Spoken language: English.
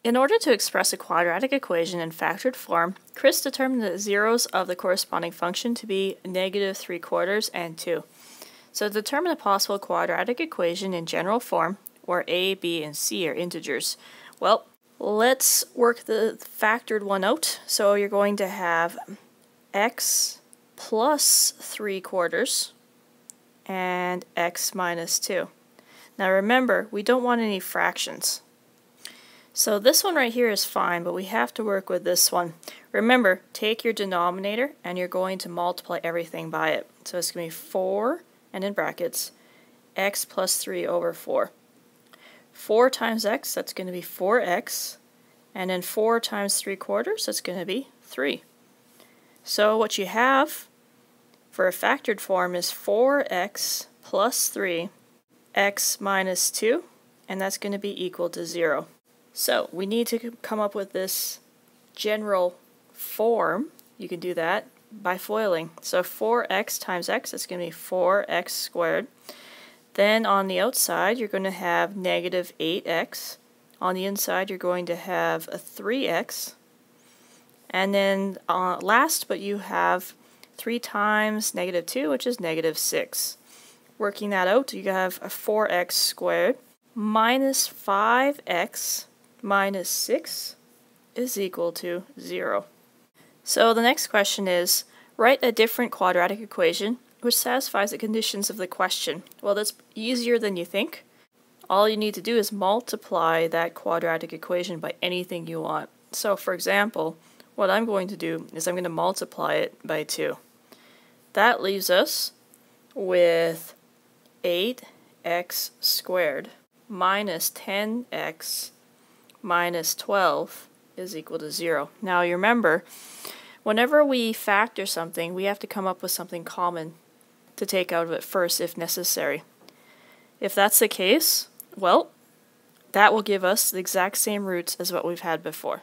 In order to express a quadratic equation in factored form, Chris determined the zeros of the corresponding function to be -3/4 and 2. So to determine a possible quadratic equation in general form, where a, b, and c are integers, well, let's work the factored one out. So you're going to have x plus 3/4 and x minus 2. Now remember, we don't want any fractions. So this one right here is fine, but we have to work with this one. Remember, take your denominator and you're going to multiply everything by it. So it's going to be 4, and in brackets, x plus 3 over 4. 4 times x, that's going to be 4x, and then 4 times 3/4, that's going to be 3. So what you have for a factored form is 4x plus 3, x minus 2, and that's going to be equal to 0. So we need to come up with this general form. You can do that by FOILing. So 4x times x, that's going to be 4x squared. Then on the outside, you're going to have negative 8x. On the inside, you're going to have a 3x. And then last, but you have 3 times negative 2, which is negative 6. Working that out, you have a 4x squared minus 5x minus 6 is equal to 0. So the next question is, write a different quadratic equation which satisfies the conditions of the question. Well, that's easier than you think. All you need to do is multiply that quadratic equation by anything you want. So for example, what I'm going to do is I'm going to multiply it by 2. That leaves us with 8x squared minus 10x minus 12 is equal to 0. Now you remember, whenever we factor something, we have to come up with something common to take out of it first if necessary. If that's the case, well, that will give us the exact same roots as what we've had before.